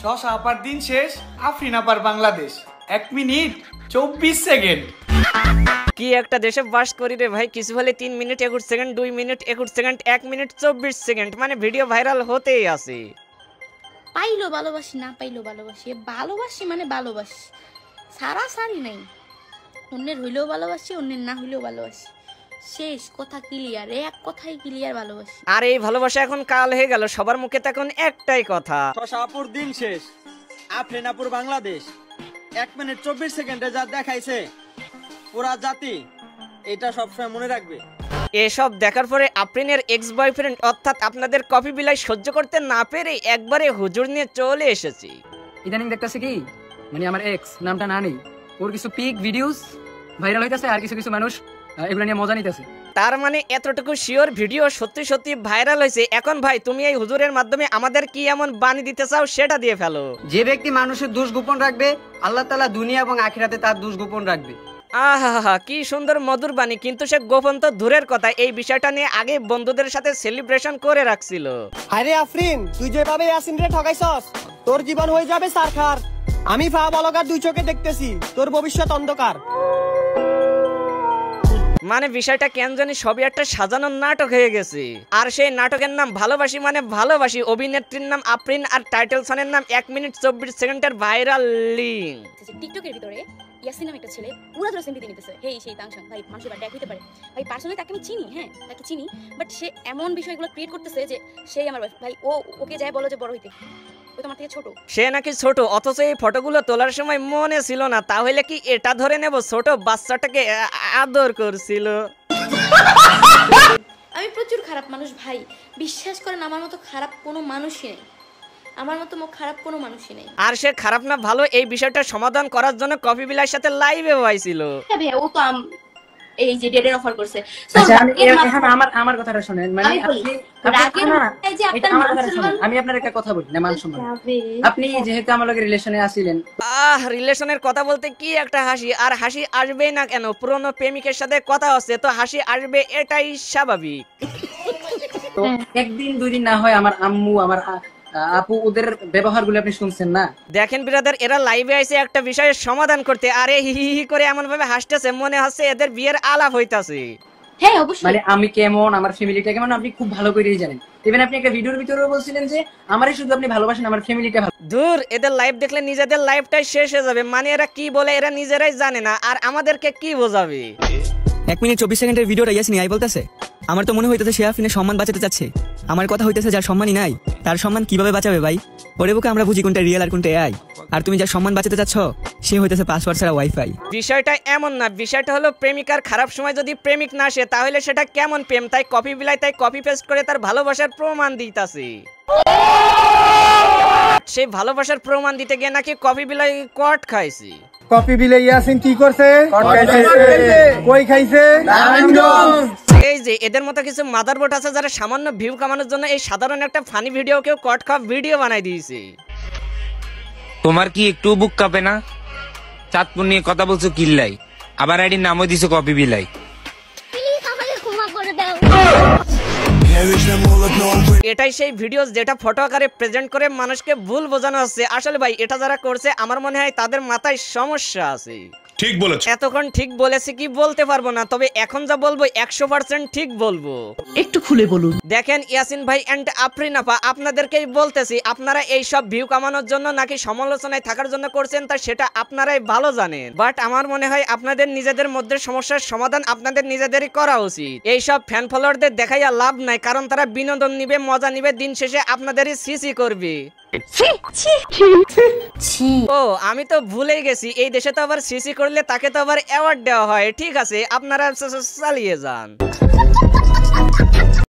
শশা আপার দিন শেষ, আফরিন আপার বাংলাদেশ। 1 minute 24 second. কি একটা দেশে বাস করি রে ভাই, কিছু হলে 3 minute 21 second, 2 minute 21 second, 1 minute 24 second, মানে ভিডিও ভাইরাল হতেই আছে। পাইলো ভালোবাসি, না পাইলো ভালোবাসি, ভালোবাসি মানে ভালোবাসি, সারা সারি নাই। অন্যের হইলেও ভালোবাসি, অন্যের না হইলেও ভালোবাসি, শেষ কথা ক্লিয়ার, এক কথাই ক্লিয়ার ভালোবাসি। আর এই ভালোবাসা এখন কাল হয়ে গেল, সবার মুখে তখন একটাই কথা, শশাপুর দিন শেষ, আফরিনাপুর বাংলাদেশ। 1 মিনিট 24 সেকেন্ডে যা দেখাইছে পুরা জাতি এটা সবসময় মনে রাখবে। এসব দেখার পরে আফরিনের এক্স বয়ফ্রেন্ড অর্থাৎ আপনাদের কফি বিলাই সহ্য করতে না পেরে একবারে হুজুর নিয়ে চলে এসেছি। ইদানিং দেখতেছে কি মানে আমার এক্স নামটা না নেই, ওর কিছু পিক ভিডিওস ভাইরাল হইতাছে, আর কিছু কিছু মানুষ এগুলো নিয়ে মজা নিতেছে। তার মানে এতটুকু শিওর ভিডিও সত্যি সত্যি ভাইরাল হয়েছে। এখন ভাই তুমি এই হুজুরের মাধ্যমে আমাদের কি এমন বাণী দিতে চাও সেটা দিয়ে ফেলো। যে ব্যক্তি মানুষের দোষ গোপন রাখবে, আল্লাহ তাআলা দুনিয়া এবং আখিরাতে তার দোষ গোপন রাখবে। আহা কি সুন্দর মধুর বাণী, কিন্তু সে গোপন তো দূরের কথা, এই বিষয়টা নিয়ে আগে বন্ধুদের সাথে সেলিব্রেশন করে রাখছিল। আরে আফরিন, তুই যেভাবে ইয়াসিনরে ঠকাইছস, তোর জীবন হয়ে যাবে সারখার। আমি ফা বলগার 2 চোখে দেখতেছি, তোর ভবিষ্যৎ অন্ধকার। মানে বিষয়টা কেন জানি সবই একটা সাজানো নাটক হয়ে গেছে। আর সেই নাটকের নাম ভালোবাসি মানে ভালোবাসি, অভিনেত্রীর নাম আফরিন আর টাইটেল সনের নাম 1 মিনিট 24 সেকেন্ডের ভাইরাল লিঙ্ক। টিকটকের ভিতরে ইয়াসিন নামে একটা ছেলে পুরো ধরে সিম্পি নিতেছে, হেই সেই তাংশন ভাই, মানুষের বাড়ি হইতে পারে ভাই, পার্সোনালি তাকে আমি চিনি, হ্যাঁ তাকে চিনি, বাট সে এমন বিষয়গুলো ক্রিয়েট করতেছে যে সেই আমার ভাই, ওকে যায় বলো যে বড় হইতে, ও তোমার থেকে ছোট। সে নাকি ছোট, অথচ এই ফটোগুলো তোলার সময় মনে ছিল না, তাহলে কি এটা ধরে নেব ছোট বাচ্চাটাকে আদর করছিল? আমি প্রচুর খারাপ মানুষ ভাই, বিশ্বাস করেন আমার মতো খারাপ কোনো মানুষই নেই, আমার মতো খারাপ কোনো মানুষই নেই। আর সে খারাপ না ভালো এই বিষয়টা সমাধান করার জন্য কফি বিলার সাথে লাইভে আইছিল। হ্যাঁ ভাই, ও তো এই যে ডেটের অফার করছে। আচ্ছা আমার কথাটা শুনেন, মানে আমি আপনার একটা কথা বলি না, মান সম্মান। আপনি যেহেতু আমার লগে রিলেশনে আছিলেন, রিলেশনের কথা বলতে কি একটা হাসি, আর হাসি আসবে না কেন? পুরনো প্রেমিকের সাথে কথা হচ্ছে তো হাসি আসবে, এটাই স্বাভাবিক। তো একদিন 2 দিন না হয় আমার আম্মু আমার আপু ওদের ব্যবহারগুলো আপনি শুনছেন না? দেখেন ব্রাদার, এরা লাইভে আইছে একটা বিষয়ের সমাধান করতে, আরে হি হি করে এমন ভাবে হাসতেছে মনে হচ্ছে এদের বিয়ের আলাপ হইতাছে। হ্যাঁ অবশ্যই, মানে আমি কেমন, আমার ফ্যামিলিটা কেমন আপনি খুব ভালো করেই জানেন। ইভেন আপনি একটা ভিডিওর ভিতরেও বলছিলেন যে আমারই শুধু আপনি ভালোবাসেন, আমার ফ্যামিলিটা ভালো। দূর, এদের লাইভ দেখলে নিজেদের লাইফটাই শেষ হয়ে যাবে। মানে এরা কি বলে এরা নিজেরাই জানে না, আর আমাদেরকে কি বোঝাবে? 1 মিনিট 24 সেকেন্ডের ভিডিওটা ইয়াসিন আই বলতেছে, আমার তো মনে হইতেছে সে আফরিনের সম্মান বাঁচাতে চাচ্ছে। আমার কথা হইতেছে যার সম্মানই নাই তার সম্মান কিভাবে বাঁচাবে ভাই? ওরে বুকে আমরা বুঝি কোনটা রিয়েল আর কোনটা এআই। আর তুমি যার সম্মান বাঁচাতে চাচ্ছ সে হইতেছে পাসওয়ার্ড ছাড়া ওয়াইফাই। বিষয়টা এমন না, বিষয়টা হলো প্রেমিকার খারাপ সময় যদি প্রেমিক না আসে তাহলে সেটা কেমন প্রেম? তাই কপি বিলাই তাই কপি পেস্ট করে তার ভালোবাসার প্রমাণ দিতেছে। সেই ভালোবাসার প্রমাণ দিতে গিয়ে নাকি কপি বিলাই কট খাইছি। কপি বিলে ইয়াসিন কি করছে? কই খাইছে? এই যে এদের মতো কিছু মাদারবোর্ড আছে যারা সামান্য ভিউ কামানোর জন্য এই সাধারণ একটা ফানি ভিডিওকেও কট খাওয়া ভিডিও বানাই দিয়েছে। তোমার কি একটু বুক কাঁপে না? চাঁদপুর নিয়ে কথা বলছো কিল্লাই, আবার আইডির নামও দিছো কপি বিলাই। এটাই সেই ভিডিও যেটা ফটো আকারে প্রেজেন্ট করে মানুষকে ভুল বোঝানো হচ্ছে। আসলে ভাই এটা যারা করছে আমার মনে হয় তাদের মাথায় সমস্যা আছে। ঠিক বলেছ। এতক্ষণ ঠিক বলেছি কি বলতে পারবো না, তবে এখন যা বলবো 100% ঠিক বলবো। একটু খুলে বলুন। দেখেন ইয়াসিন ভাই এন্ড আফরিন আপা, আপনাদেরকেই বলতেছি, আপনারা এই সব ভিউ কামানোর জন্য নাকি সমালোচনায় থাকার জন্য করছেন তা সেটা আপনারাই ভালো জানেন। বাট আমার মনে হয় আপনাদের নিজেদের মধ্যে সমস্যার সমাধান আপনাদের নিজেদেরই করা উচিত। এই সব ফ্যান ফলোয়ারদের দেখাইয়া লাভ নাই, কারণ তারা বিনোদন নিবে, মজা নিবে, দিন শেষে আপনাদেরই সিসি করবে। ও আমি তো ভুলেই গেছি, এই দেশে তো আবার সিসি করলে তাকে তো আবার অ্যাওয়ার্ড দেওয়া হয়। ঠিক আছে, আপনারা চালিয়ে যান।